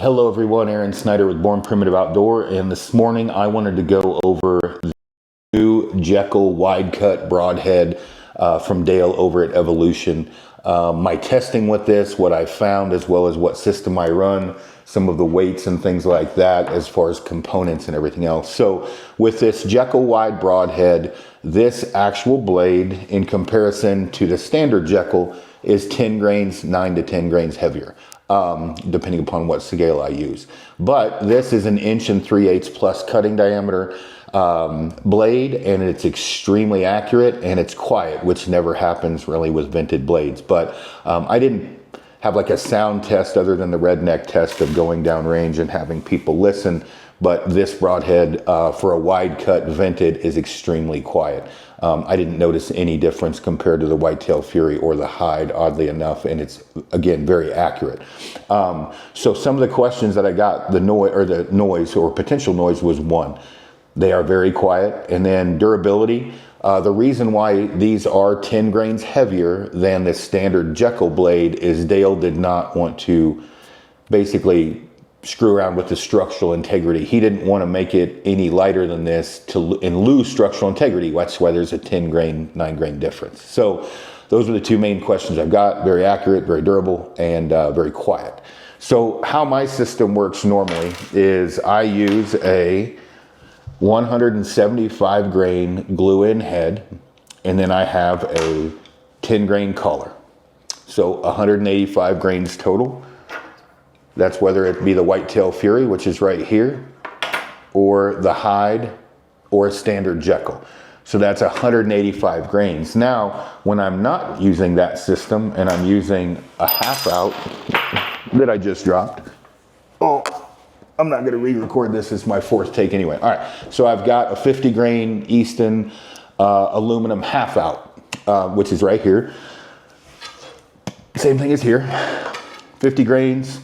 Hello everyone, Aaron Snyder with Born Primitive Outdoor, and this morning I wanted to go over the new Jekyll Wide Cut Broadhead from Dale over at Evolution. My testing with this, what I found, as well as what system I run, some of the weights and things like that as far as components and everything else. So with this Jekyll Wyde Broadhead, this actual blade in comparison to the standard Jekyll is 10 grains, 9 to 10 grains heavier. Depending upon what scale I use. But this is an 1 3/8 plus cutting diameter blade, and it's extremely accurate and it's quiet, which never happens really with vented blades. But I didn't have like a sound test other than the redneck test of going down range and having people listen. But this broadhead for a wide cut vented is extremely quiet. I didn't notice any difference compared to the Whitetail Fury or the Hyde, oddly enough, and it's again very accurate. So some of the questions that I got, the noise or potential noise was one. They are very quiet, and then durability. The reason why these are 10 grains heavier than the standard Jekyll blade is Dale did not want to basically screw around with the structural integrity. He didn't want to make it any lighter than this and lose structural integrity. That's why there's a 10 grain, 9 grain difference. So those are the two main questions I've got. Very accurate, very durable, and very quiet. So how my system works normally is I use a 175 grain glue-in head, and then I have a 10 grain collar. So 185 grains total. That's whether it be the Whitetail Fury, which is right here, or the Hyde, or a standard Jekyll. So that's 185 grains. Now, when I'm not using that system and I'm using a half out that I just dropped, oh, I'm not gonna re-record this, it's my fourth take anyway. All right, so I've got a 50 grain Easton aluminum half out, which is right here. Same thing as here, 50 grains.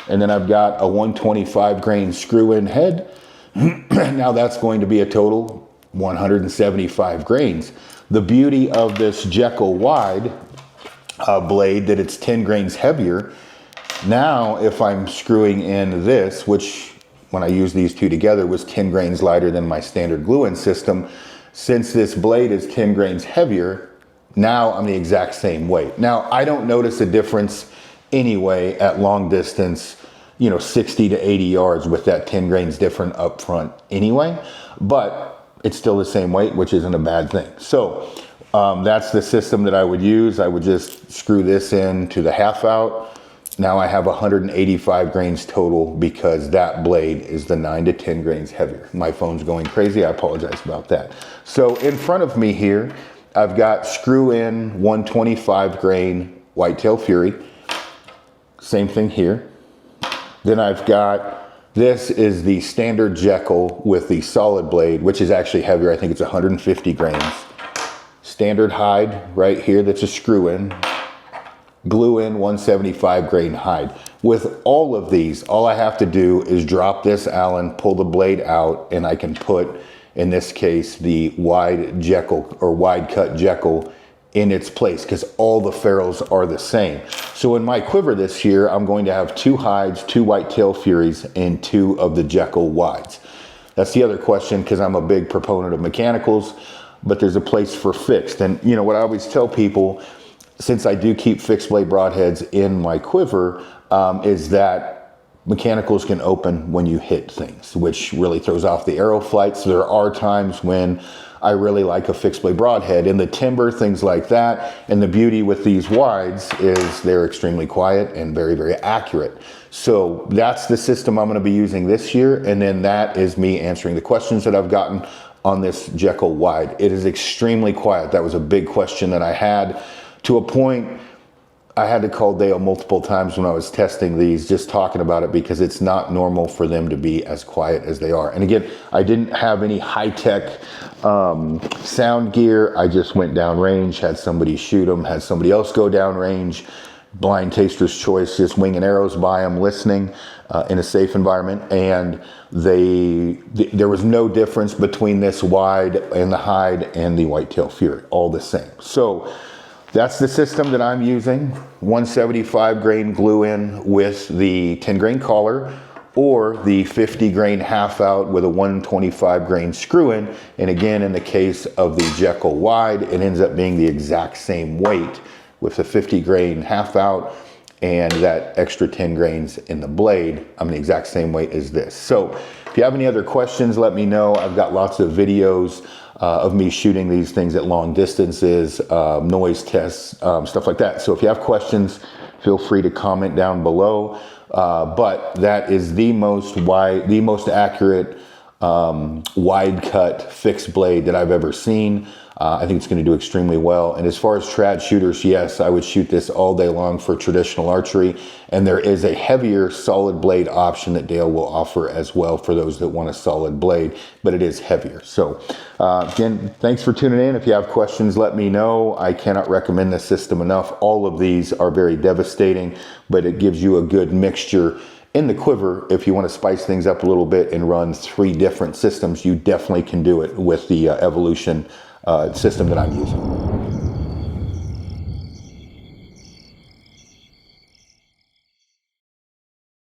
And then I've got a 125 grain screw-in head. Now that's going to be a total 175 grains. The beauty of this Jekyll Wyde blade that it's 10 grains heavier. Now if I'm screwing in this, which when I use these two together was 10 grains lighter than my standard glue-in system, since this blade is 10 grains heavier, now I'm the exact same weight. Now I don't notice a difference anyway at long distance, 60 to 80 yards with that 10 grains different up front anyway, but it's still the same weight, which isn't a bad thing. So that's the system that I would use. I would just screw this in to the half out. Now I have 185 grains total because that blade is the 9 to 10 grains heavier. My phone's going crazy, I apologize about that. So in front of me here, I've got screw in 125 grain Whitetail Fury. Same thing here. Then I've got, this is the standard Jekyll with the solid blade, which is actually heavier. I think it's 150 grains. Standard Hyde right here, that's a screw in. Glue in 175 grain Hyde. With all of these, all I have to do is drop this Allen, pull the blade out, and I can put, in this case, the wide Jekyll or wide cut Jekyll in its place because all the ferrules are the same. So in my quiver this year, I'm going to have 2 Hydes, 2 Whitetail Furies, and 2 of the Jekyll Wydes. That's the other question because I'm a big proponent of mechanicals, but there's a place for fixed. And what I always tell people, since I do keep fixed blade broadheads in my quiver, is that mechanicals can open when you hit things, which really throws off the arrow flight. So there are times when I really like a fixed blade broadhead in the timber, things like that. And the beauty with these wides is they're extremely quiet and very, very accurate. So that's the system I'm going to be using this year. And then that is me answering the questions that I've gotten on this Jekyll Wyde. It is extremely quiet. That was a big question that I had, to a point I had to call Dale multiple times when I was testing these, just talking about it, because it's not normal for them to be as quiet as they are. And again, I didn't have any high-tech sound gear. I just went down range, had somebody shoot them, had somebody else go down range, blind taster's choice, just winging arrows by them, listening in a safe environment. And there was no difference between this Wyde and the Hyde and the Whitetail Fury, all the same. So That's the system that I'm using. 175 grain glue in with the 10 grain collar, or the 50 grain half out with a 125 grain screw in. And again, in the case of the Jekyll Wyde, it ends up being the exact same weight with the 50 grain half out and that extra 10 grains in the blade. I'm the exact same weight as this. So if you have any other questions, let me know. I've got lots of videos of me shooting these things at long distances, noise tests, stuff like that. So if you have questions, feel free to comment down below. But that is the most accurate wide cut fixed blade that I've ever seen. I think it's going to do extremely well. And as far as trad shooters, yes, I would shoot this all day long for traditional archery. And there is a heavier solid blade option that Dale will offer as well for those that want a solid blade, but it is heavier. So again, thanks for tuning in. If you have questions, let me know. I cannot recommend this system enough. All of these are very devastating, but it gives you a good mixture in the quiver. If you want to spice things up a little bit and run 3 different systems, you definitely can do it with the Evolution system that I'm using.